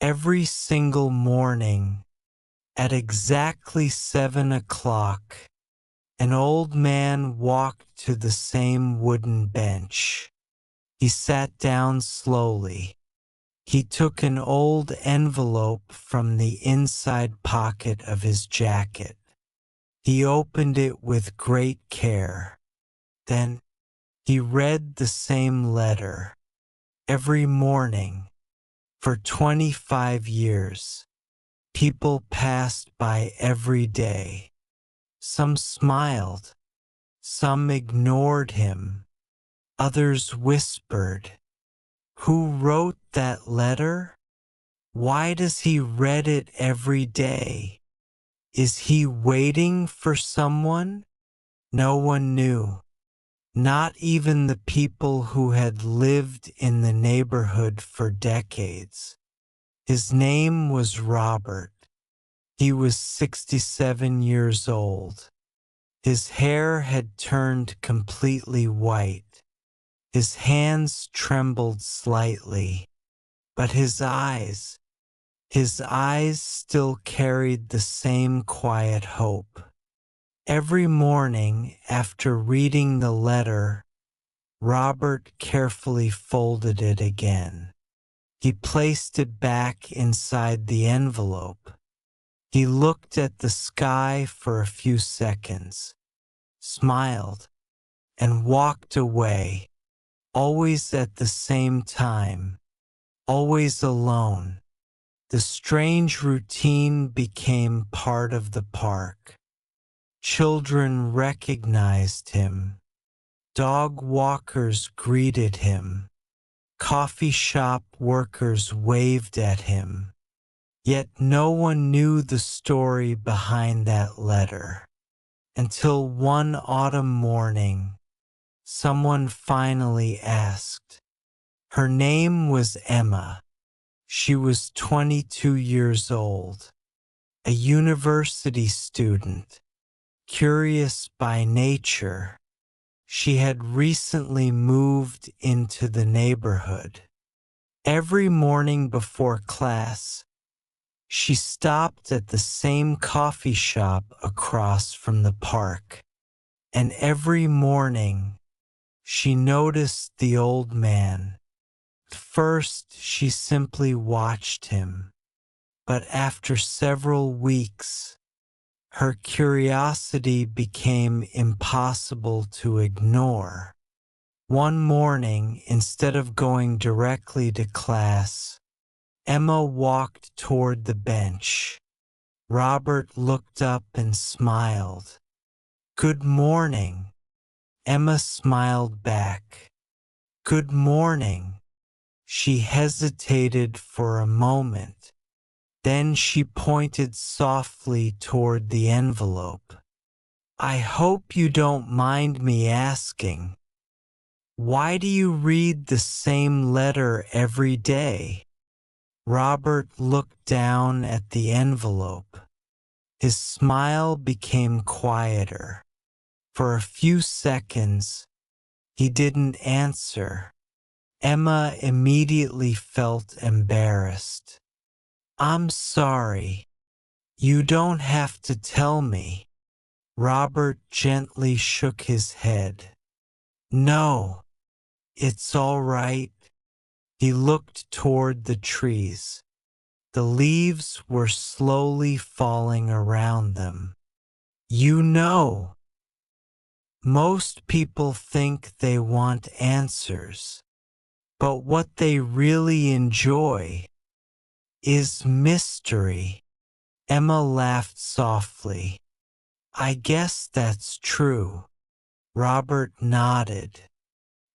Every single morning, at exactly 7 o'clock, an old man walked to the same wooden bench. He sat down slowly. He took an old envelope from the inside pocket of his jacket. He opened it with great care. Then he read the same letter. Every morning, for 25 years, people passed by every day. Some smiled, some ignored him, others whispered, "Who wrote that letter? Why does he read it every day? Is he waiting for someone?" No one knew, not even the people who had lived in the neighborhood for decades. His name was Robert. He was 67 years old. His hair had turned completely white. His hands trembled slightly, but his eyes still carried the same quiet hope. Every morning after reading the letter, Robert carefully folded it again. He placed it back inside the envelope. He looked at the sky for a few seconds, smiled, and walked away, always at the same time, always alone. The strange routine became part of the park. Children recognized him. Dog walkers greeted him. Coffee shop workers waved at him. Yet no one knew the story behind that letter. Until one autumn morning, someone finally asked. Her name was Emma. She was 22 years old, a university student, curious by nature. She had recently moved into the neighborhood. Every morning before class, she stopped at the same coffee shop across from the park, and every morning she noticed the old man. At first she simply watched him, but after several weeks, her curiosity became impossible to ignore. One morning, instead of going directly to class, Emma walked toward the bench. Robert looked up and smiled. "Good morning." Emma smiled back. "Good morning." She hesitated for a moment. Then she pointed softly toward the envelope. "I hope you don't mind me asking, why do you read the same letter every day?" Robert looked down at the envelope. His smile became quieter. For a few seconds, he didn't answer. Emma immediately felt embarrassed. "I'm sorry. You don't have to tell me." Robert gently shook his head. "No, it's all right." He looked toward the trees. The leaves were slowly falling around them. "You know, most people think they want answers, but what they really enjoy is mystery." Emma laughed softly. "I guess that's true." Robert nodded.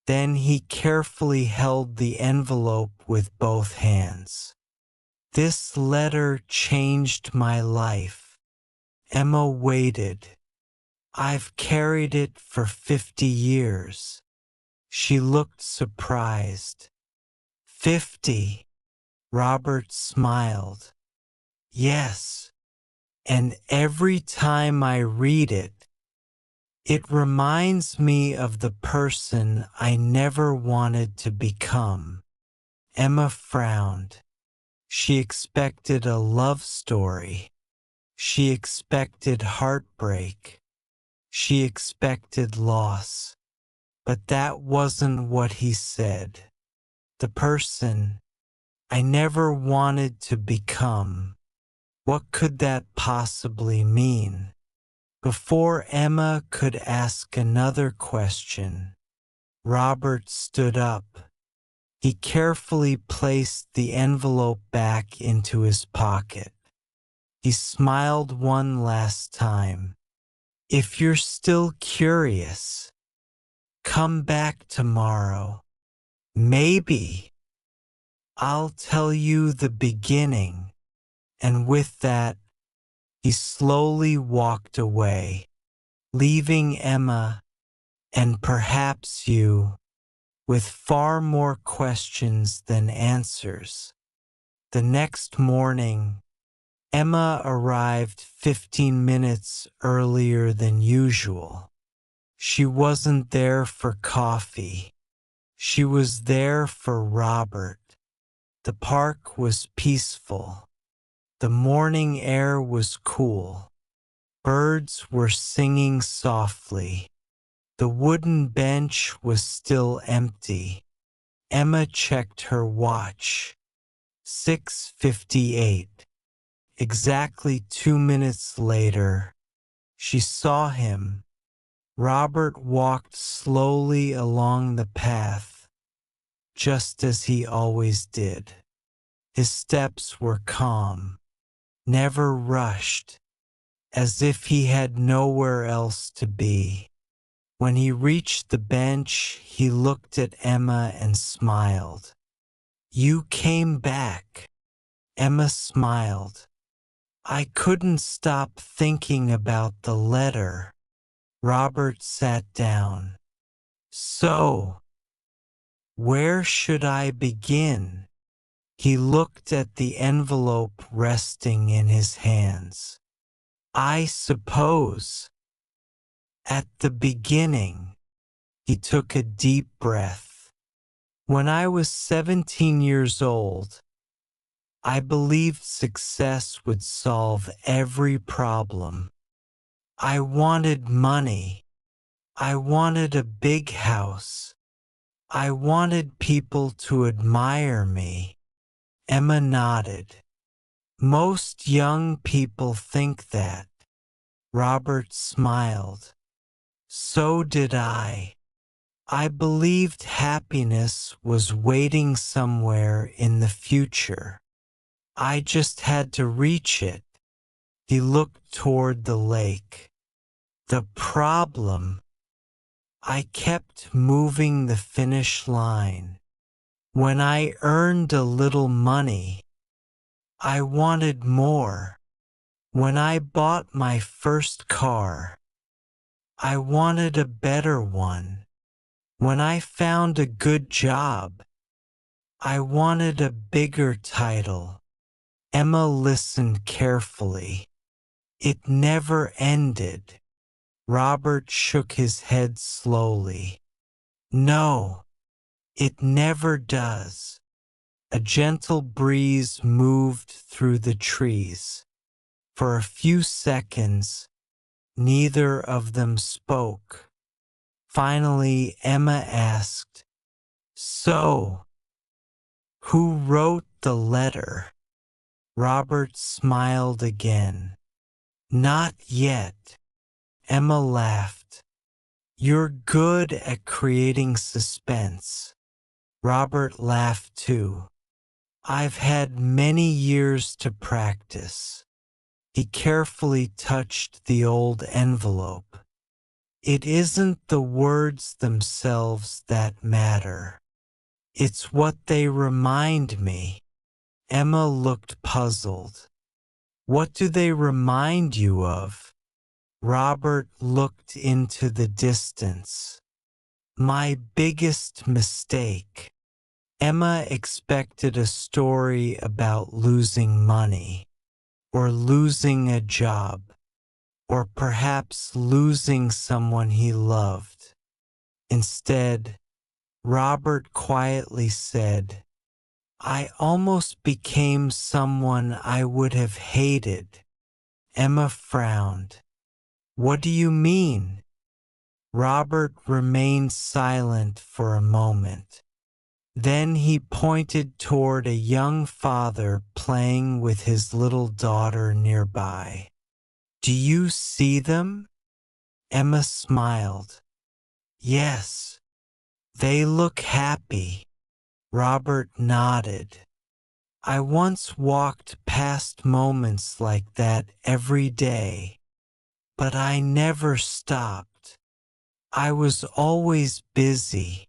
Then he carefully held the envelope with both hands. "This letter changed my life." Emma waited. "I've carried it for 50 years. She looked surprised. 50? Robert smiled. "Yes, and every time I read it, it reminds me of the person I never wanted to become." Emma frowned. She expected a love story. She expected heartbreak. She expected loss. But that wasn't what he said. The person I never wanted to become. What could that possibly mean? Before Emma could ask another question, Robert stood up. He carefully placed the envelope back into his pocket. He smiled one last time. If you're still curious, come back tomorrow. Maybe I'll tell you the beginning. And with that, he slowly walked away, leaving Emma, and perhaps you, with far more questions than answers. The next morning, Emma arrived 15 minutes earlier than usual. She wasn't there for coffee. She was there for Robert. The park was peaceful. The morning air was cool. Birds were singing softly. The wooden bench was still empty. Emma checked her watch. 6:58. Exactly 2 minutes later, she saw him. Robert walked slowly along the path, just as he always did. His steps were calm, never rushed, as if he had nowhere else to be. When he reached the bench, he looked at Emma and smiled. "You came back." Emma smiled. "I couldn't stop thinking about the letter." Robert sat down. "So, where should I begin?" He looked at the envelope resting in his hands. "I suppose, at the beginning." He took a deep breath. "When I was 17 years old, I believed success would solve every problem. I wanted money. I wanted a big house. I wanted people to admire me." Emma nodded. "Most young people think that." Robert smiled. "So did I. I believed happiness was waiting somewhere in the future. I just had to reach it." He looked toward the lake. "The problem, I kept moving the finish line. When I earned a little money, I wanted more. When I bought my first car, I wanted a better one. When I found a good job, I wanted a bigger title." Emma listened carefully. "It never ended." Robert shook his head slowly. "No, it never does." A gentle breeze moved through the trees. For a few seconds, neither of them spoke. Finally, Emma asked, "So, who wrote the letter?" Robert smiled again. "Not yet." Emma laughed. "You're good at creating suspense." Robert laughed too. "I've had many years to practice." He carefully touched the old envelope. "It isn't the words themselves that matter. It's what they remind me." Emma looked puzzled. "What do they remind you of?" Robert looked into the distance. "My biggest mistake." Emma expected a story about losing money, or losing a job, or perhaps losing someone he loved. Instead, Robert quietly said, I almost became someone I would have hated. Emma frowned. What do you mean? Robert remained silent for a moment. Then he pointed toward a young father playing with his little daughter nearby. Do you see them? Emma smiled. Yes. They look happy. Robert nodded. I once walked past moments like that every day, but I never stopped. I was always busy.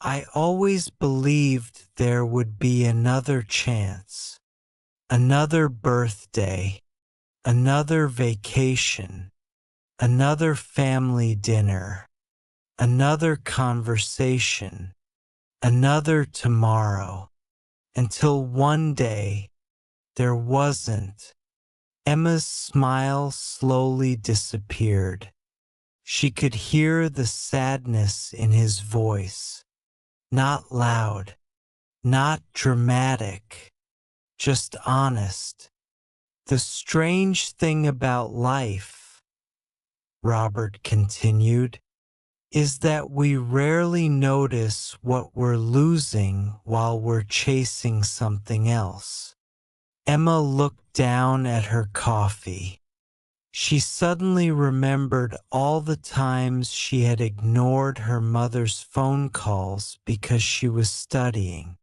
I always believed there would be another chance, another birthday, another vacation, another family dinner, another conversation, another tomorrow, until one day there wasn't. Emma's smile slowly disappeared. She could hear the sadness in his voice. Not loud, not dramatic, just honest. The strange thing about life, Robert continued, is that we rarely notice what we're losing while we're chasing something else. Emma looked down at her coffee. She suddenly remembered all the times she had ignored her mother's phone calls because she was studying.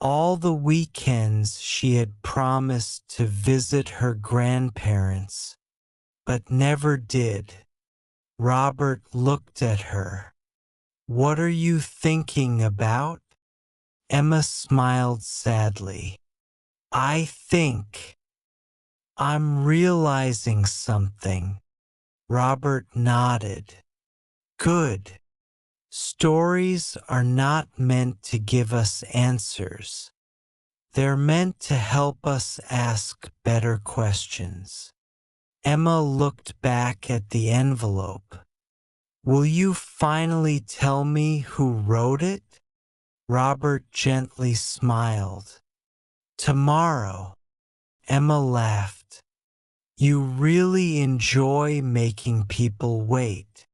All the weekends she had promised to visit her grandparents, but never did. Robert looked at her. What are you thinking about? Emma smiled sadly. I think I'm realizing something. Robert nodded. Good. Stories are not meant to give us answers. They're meant to help us ask better questions. Emma looked back at the envelope. Will you finally tell me who wrote it? Robert gently smiled. Tomorrow. Emma laughed. You really enjoy making people wait.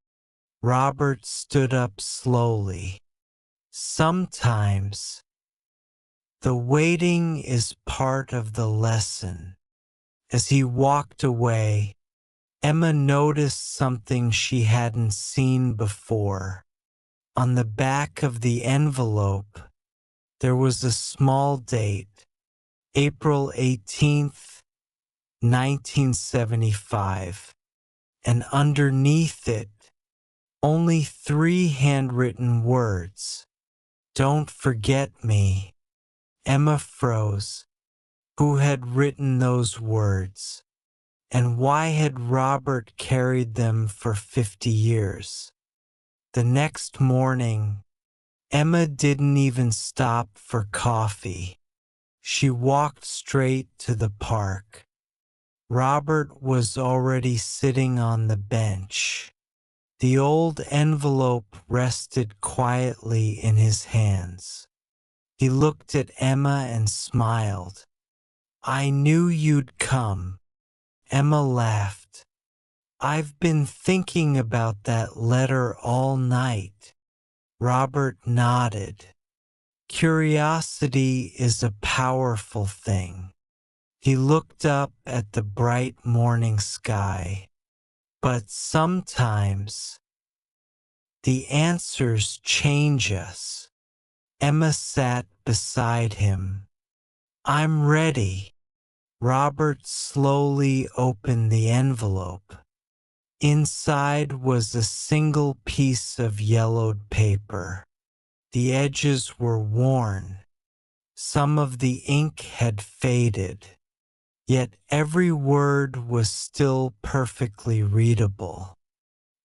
Robert stood up slowly. Sometimes. The waiting is part of the lesson. As he walked away, Emma noticed something she hadn't seen before. On the back of the envelope, there was a small date, April 18th, 1975, and underneath it, only 3 handwritten words. Don't forget me. Emma froze. Who had written those words? And why had Robert carried them for 50 years? The next morning, Emma didn't even stop for coffee. She walked straight to the park. Robert was already sitting on the bench. The old envelope rested quietly in his hands. He looked at Emma and smiled. I knew you'd come. Emma laughed. I've been thinking about that letter all night. Robert nodded. Curiosity is a powerful thing. He looked up at the bright morning sky. But sometimes the answers change us. Emma sat beside him. I'm ready. Robert slowly opened the envelope. Inside was a single piece of yellowed paper. The edges were worn. Some of the ink had faded. Yet every word was still perfectly readable.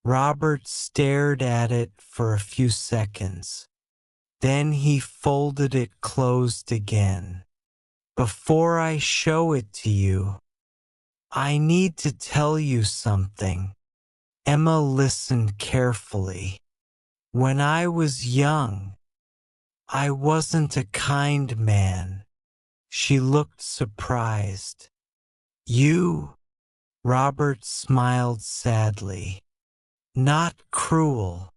Robert stared at it for a few seconds. Then he folded it closed again. Before I show it to you, I need to tell you something. Emma listened carefully. When I was young, I wasn't a kind man. She looked surprised. You? Robert smiled sadly. Not cruel,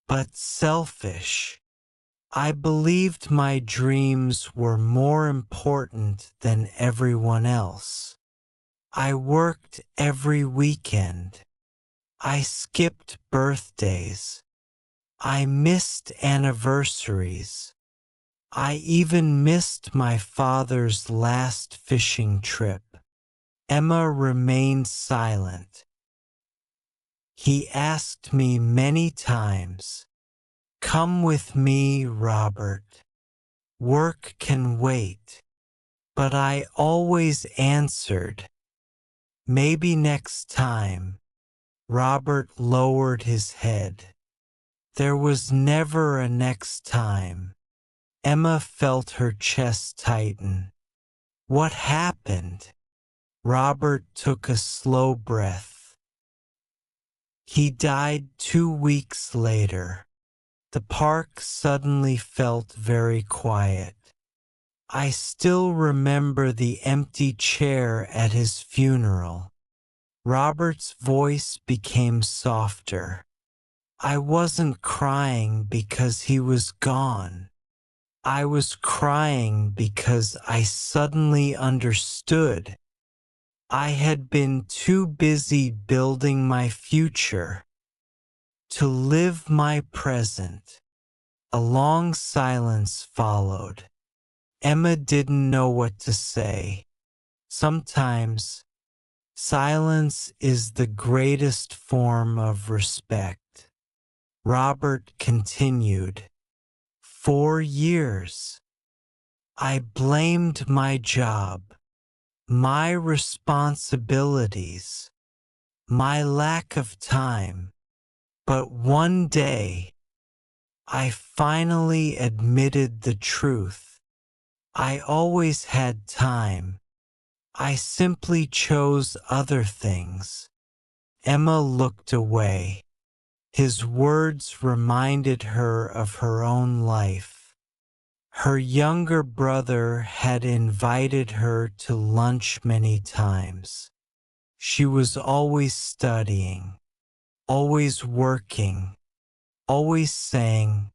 but selfish. I believed my dreams were more important than everyone else. I worked every weekend. I skipped birthdays. I missed anniversaries. I even missed my father's last fishing trip. Emma remained silent. He asked me many times, "Come with me, Robert. Work can wait." But I always answered, "Maybe next time." Robert lowered his head. There was never a next time. Emma felt her chest tighten. What happened? Robert took a slow breath. He died 2 weeks later. The park suddenly felt very quiet. I still remember the empty chair at his funeral. Robert's voice became softer. I wasn't crying because he was gone. I was crying because I suddenly understood. I had been too busy building my future to live my present. A long silence followed. Emma didn't know what to say. Sometimes silence is the greatest form of respect. Robert continued. 4 years. I blamed my job, my responsibilities, my lack of time. But one day, I finally admitted the truth. I always had time. I simply chose other things. Emma looked away. His words reminded her of her own life. Her younger brother had invited her to lunch many times. She was always studying, always working, always saying,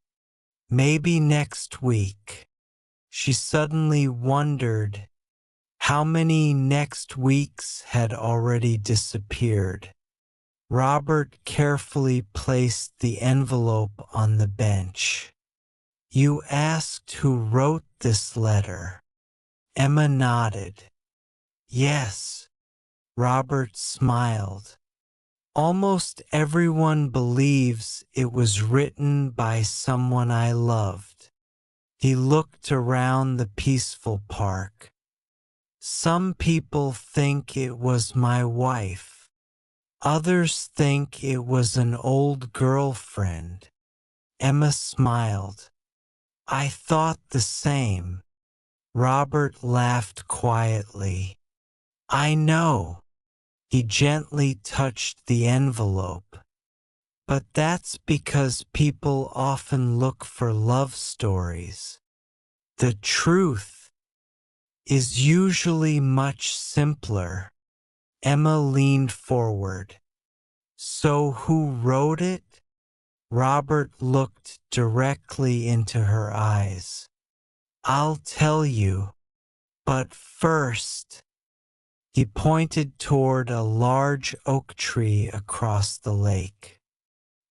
"Maybe next week." She suddenly wondered how many next weeks had already disappeared. Robert carefully placed the envelope on the bench. You asked who wrote this letter. Emma nodded. Yes. Robert smiled. Almost everyone believes it was written by someone I loved. He looked around the peaceful park. Some people think it was my wife. Others think it was an old girlfriend. Emma smiled. I thought the same. Robert laughed quietly. I know. He gently touched the envelope. But that's because people often look for love stories. The truth is usually much simpler. Emma leaned forward. So who wrote it? Robert looked directly into her eyes. I'll tell you, but first. He pointed toward a large oak tree across the lake.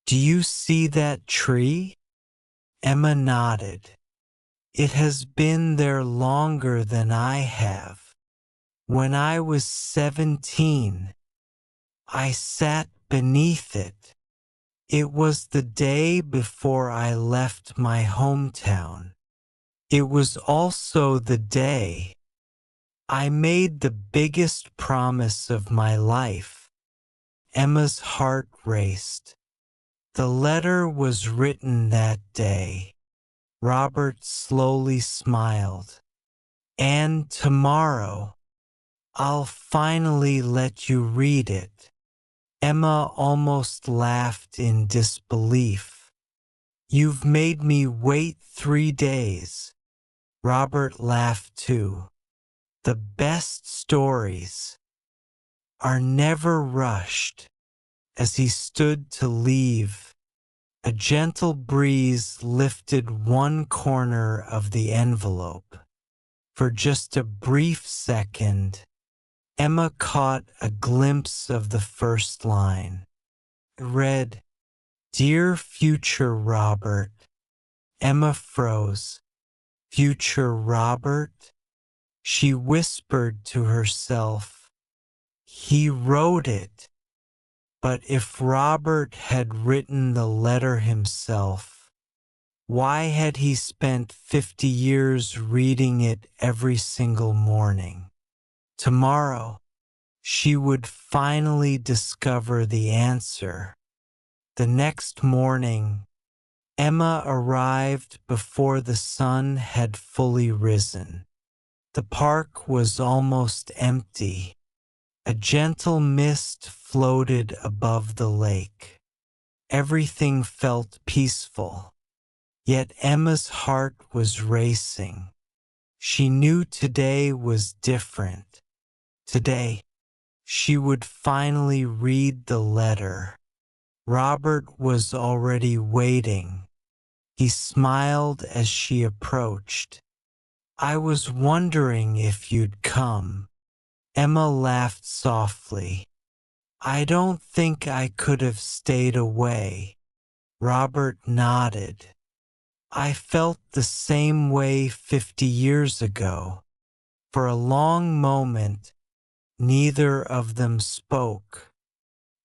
Do you see that tree? Emma nodded. It has been there longer than I have. When I was 17, I sat beneath it. It was the day before I left my hometown. It was also the day I made the biggest promise of my life. Emma's heart raced. The letter was written that day. Robert slowly smiled. And tomorrow, I'll finally let you read it. Emma almost laughed in disbelief. You've made me wait 3 days. Robert laughed too. The best stories are never rushed. As he stood to leave, a gentle breeze lifted one corner of the envelope. For just a brief second, Emma caught a glimpse of the first line. It read, "Dear future Robert." Emma froze. Future Robert? She whispered to herself. He wrote it. But if Robert had written the letter himself, why had he spent 50 years reading it every single morning? Tomorrow, she would finally discover the answer. The next morning, Emma arrived before the sun had fully risen. The park was almost empty. A gentle mist floated above the lake. Everything felt peaceful, yet Emma's heart was racing. She knew today was different. Today, she would finally read the letter. Robert was already waiting. He smiled as she approached. "I was wondering if you'd come." Emma laughed softly. "I don't think I could have stayed away." Robert nodded. "I felt the same way 50 years ago." For a long moment, neither of them spoke.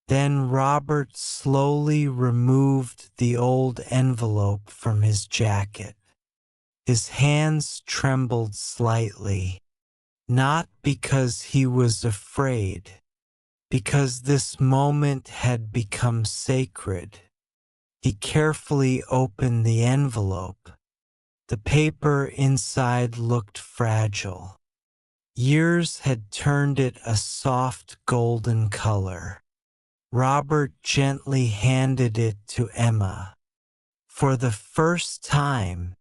Then Robert slowly removed the old envelope from his jacket. His hands trembled slightly, not because he was afraid, because this moment had become sacred. He carefully opened the envelope. The paper inside looked fragile. Years had turned it a soft golden color. Robert gently handed it to Emma. For the first time,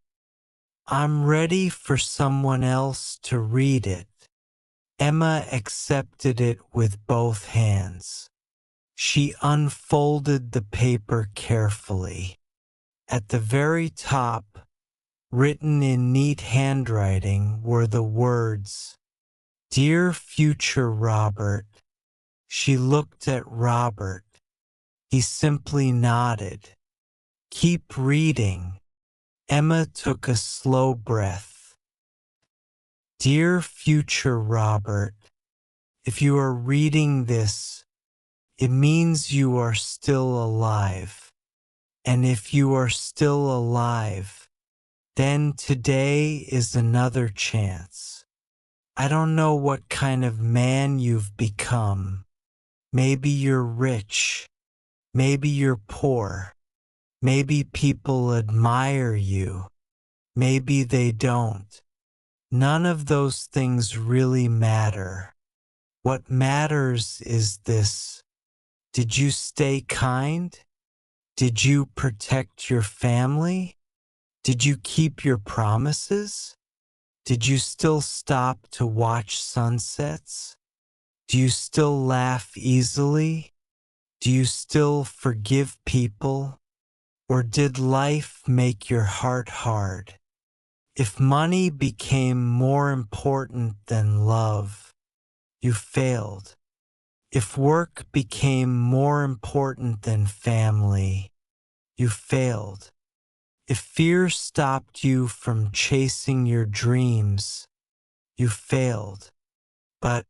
"I'm ready for someone else to read it." Emma accepted it with both hands. She unfolded the paper carefully. At the very top, written in neat handwriting, were the words, "Dear future Robert." She looked at Robert. He simply nodded. "Keep reading." Emma took a slow breath. "Dear future Robert, if you are reading this, it means you are still alive. And if you are still alive, then today is another chance. I don't know what kind of man you've become. Maybe you're rich. Maybe you're poor. Maybe people admire you. Maybe they don't. None of those things really matter. What matters is this. Did you stay kind? Did you protect your family? Did you keep your promises? Did you still stop to watch sunsets? Do you still laugh easily? Do you still forgive people? Or did life make your heart hard? If money became more important than love, you failed. If work became more important than family, you failed. If fear stopped you from chasing your dreams, you failed. But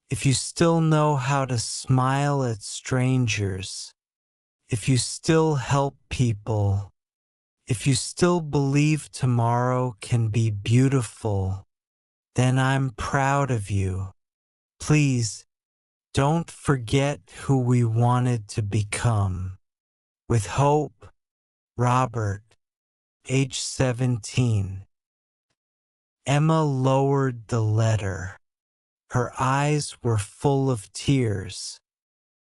if you still know how to smile at strangers, if you still help people, if you still believe tomorrow can be beautiful, then I'm proud of you. Please, don't forget who we wanted to become. With hope, Robert, age 17. Emma lowered the letter. Her eyes were full of tears.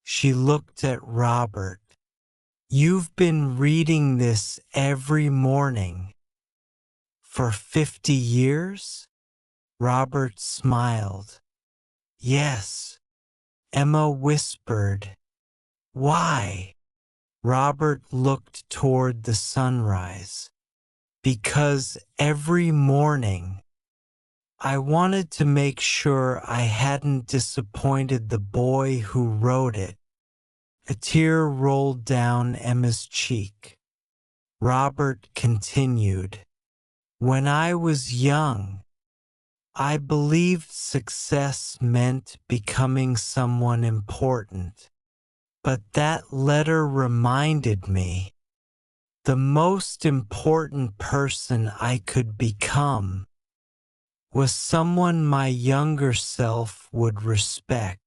She looked at Robert. You've been reading this every morning for 50 years? Robert smiled. Yes, Emma whispered. Why? Robert looked toward the sunrise. Because every morning I wanted to make sure I hadn't disappointed the boy who wrote it. A tear rolled down Emma's cheek. Robert continued. When I was young, I believed success meant becoming someone important. But that letter reminded me the most important person I could become was someone my younger self would respect.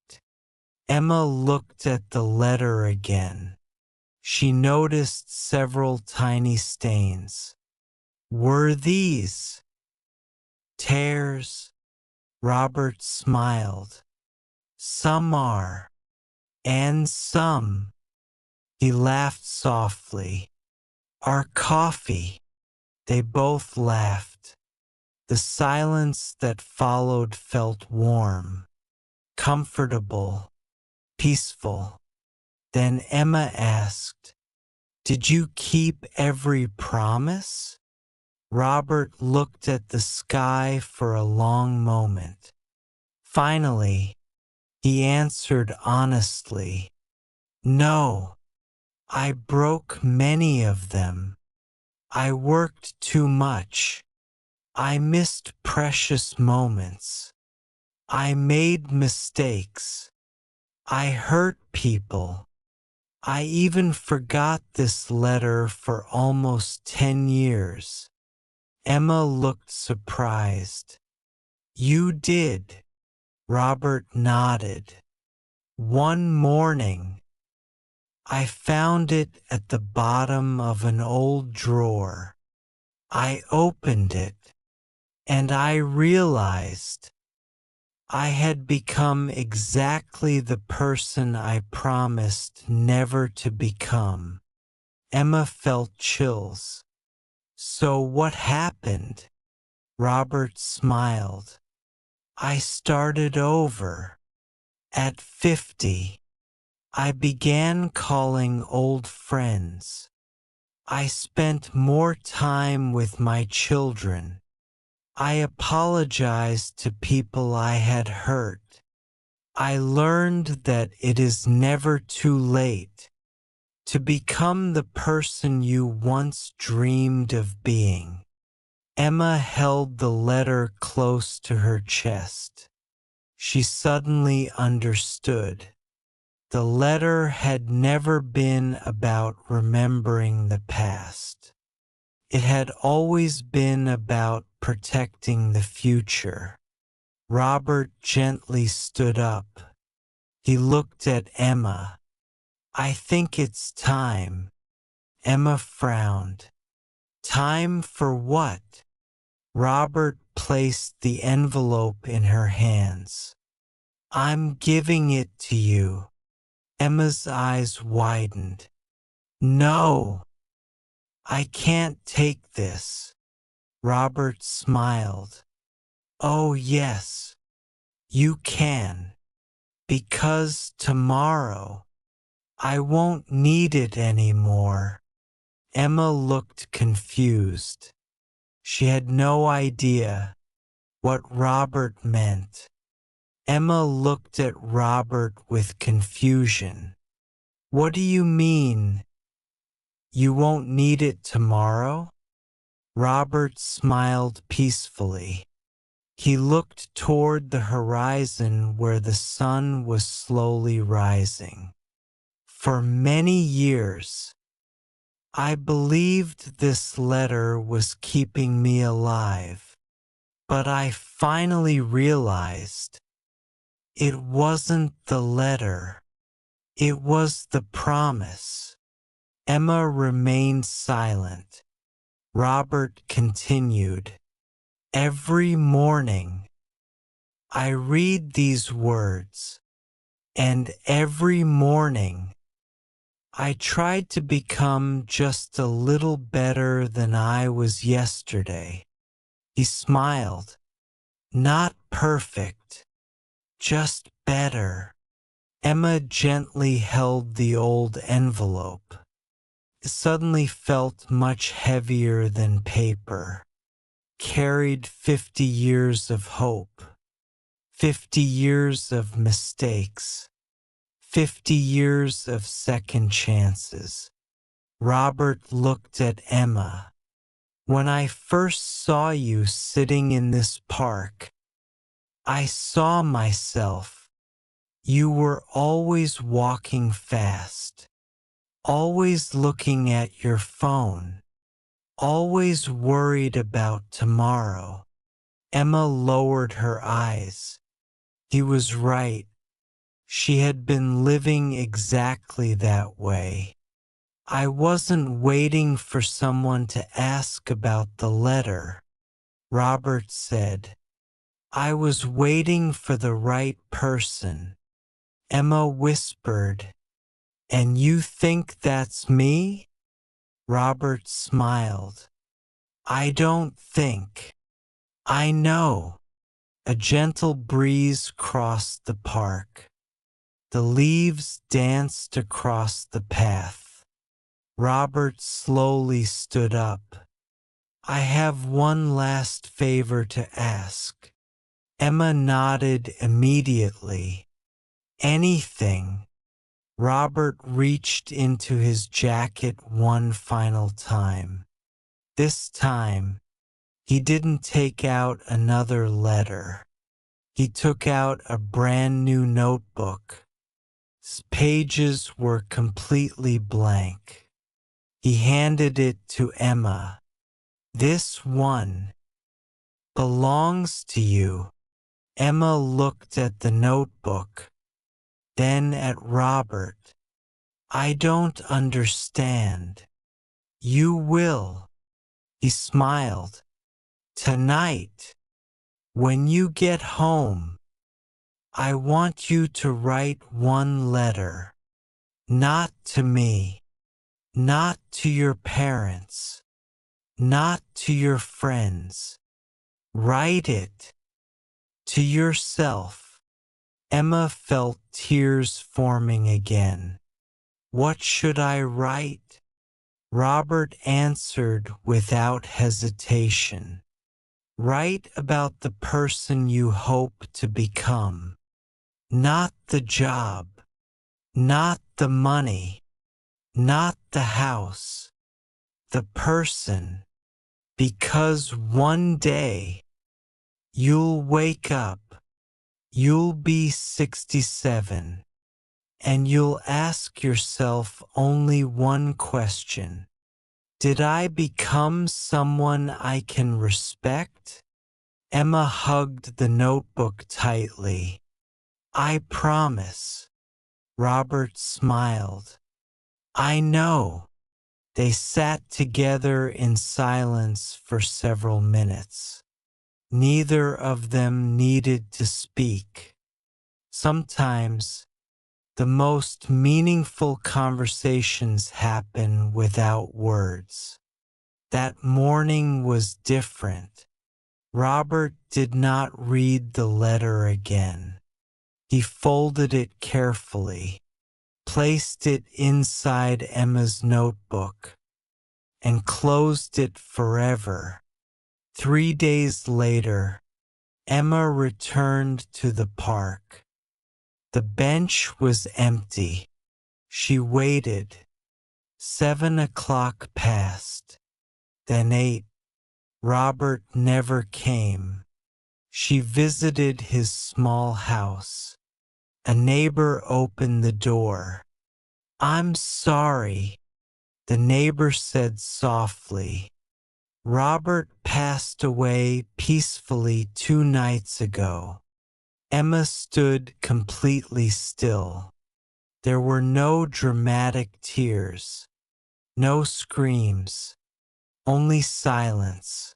Emma looked at the letter again. She noticed several tiny stains. Were these tears? Robert smiled. Some are, and some, he laughed softly, are coffee. They both laughed. The silence that followed felt warm, comfortable, peaceful. Then Emma asked, Did you keep every promise? Robert looked at the sky for a long moment. Finally, he answered honestly, No, I broke many of them. I worked too much. I missed precious moments. I made mistakes. I hurt people. I even forgot this letter for almost 10 years. Emma looked surprised. You did. Robert nodded. One morning, I found it at the bottom of an old drawer. I opened it, and I realized I had become exactly the person I promised never to become. Emma felt chills. So what happened? Robert smiled. I started over. At 50, I began calling old friends. I spent more time with my children. I apologized to people I had hurt. I learned that it is never too late to become the person you once dreamed of being. Emma held the letter close to her chest. She suddenly understood. The letter had never been about remembering the past. It had always been about protecting the future. Robert gently stood up. He looked at Emma. I think it's time. Emma frowned. Time for what? Robert placed the envelope in her hands. I'm giving it to you. Emma's eyes widened. No, I can't take this. Robert smiled. Oh yes, you can. Because tomorrow, I won't need it anymore. Emma looked confused. She had no idea what Robert meant. Emma looked at Robert with confusion. What do you mean? You won't need it tomorrow? Robert smiled peacefully. He looked toward the horizon where the sun was slowly rising. For many years, I believed this letter was keeping me alive, but I finally realized it wasn't the letter, it was the promise. Emma remained silent. Robert continued, Every morning, I read these words, and every morning, I tried to become just a little better than I was yesterday. He smiled. Not perfect, just better. Emma gently held the old envelope. It suddenly felt much heavier than paper. Carried 50 years of hope, 50 years of mistakes, 50 years of second chances. Robert looked at Emma. When I first saw you sitting in this park, I saw myself. You were always walking fast, always looking at your phone, always worried about tomorrow. Emma lowered her eyes. He was right. She had been living exactly that way. I wasn't waiting for someone to ask about the letter, Robert said. I was waiting for the right person. Emma whispered, and you think that's me? Robert smiled. I don't think. I know. A gentle breeze crossed the park. The leaves danced across the path. Robert slowly stood up. I have one last favor to ask. Emma nodded immediately. Anything. Robert reached into his jacket one final time. This time, he didn't take out another letter. He took out a brand new notebook. Its pages were completely blank. He handed it to Emma. This one belongs to you. Emma looked at the notebook, then at Robert. I don't understand. You will. He smiled. Tonight, when you get home, I want you to write one letter. Not to me. Not to your parents. Not to your friends. Write it to yourself. Emma felt tears forming again. What should I write? Robert answered without hesitation. Write about the person you hope to become. Not the job. Not the money. Not the house. The person. Because one day, you'll wake up. You'll be 67. And you'll ask yourself only one question. Did I become someone I can respect? Emma hugged the notebook tightly. I promise. Robert smiled. I know. They sat together in silence for several minutes. Neither of them needed to speak. Sometimes, the most meaningful conversations happen without words. That morning was different. Robert did not read the letter again. He folded it carefully, placed it inside Emma's notebook, and closed it forever. 3 days later, Emma returned to the park. The bench was empty. She waited. 7 o'clock passed. Then 8. Robert never came. She visited his small house. A neighbor opened the door. I'm sorry, the neighbor said softly. Robert passed away peacefully 2 nights ago. Emma stood completely still. There were no dramatic tears, no screams, only silence.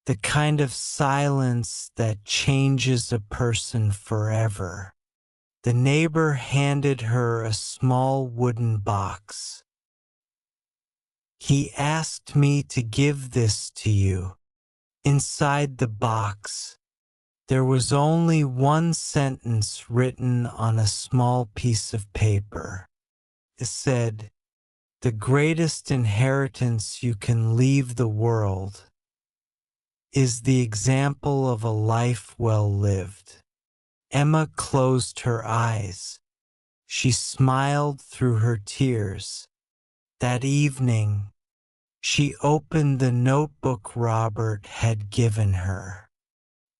The kind of silence that changes a person forever. The neighbor handed her a small wooden box. He asked me to give this to you. Inside the box, there was only one sentence written on a small piece of paper. It said, "The greatest inheritance you can leave the world is the example of a life well lived." Emma closed her eyes. She smiled through her tears. That evening, she opened the notebook Robert had given her.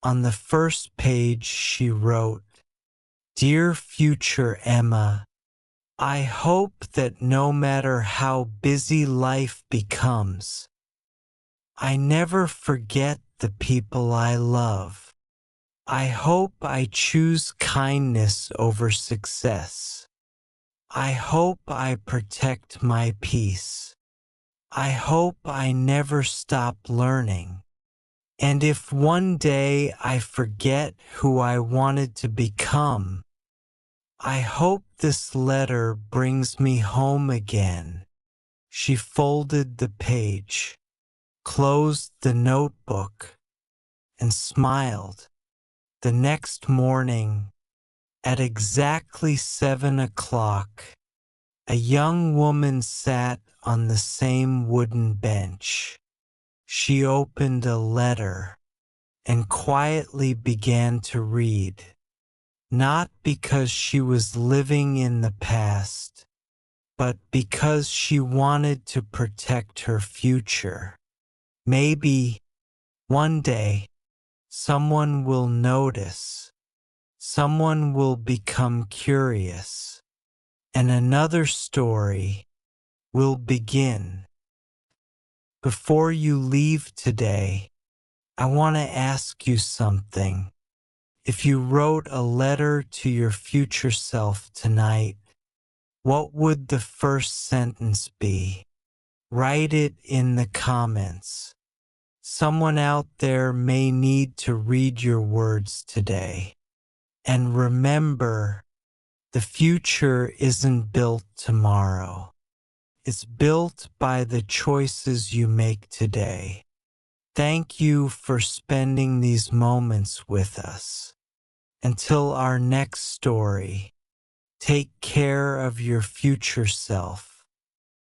On the first page she wrote, "Dear future Emma, I hope that no matter how busy life becomes, I never forget the people I love. I hope I choose kindness over success. I hope I protect my peace. I hope I never stop learning. And if one day I forget who I wanted to become, I hope this letter brings me home again." She folded the page, closed the notebook, and smiled. The next morning, at exactly 7 o'clock, a young woman sat on the same wooden bench. She opened a letter and quietly began to read, not because she was living in the past, but because she wanted to protect her future. Maybe one day someone will notice, someone will become curious, and another story will begin. Before you leave today, I want to ask you something. If you wrote a letter to your future self tonight, what would the first sentence be? Write it in the comments. Someone out there may need to read your words today. And remember, the future isn't built tomorrow. It's built by the choices you make today. Thank you for spending these moments with us. Until our next story, take care of your future self.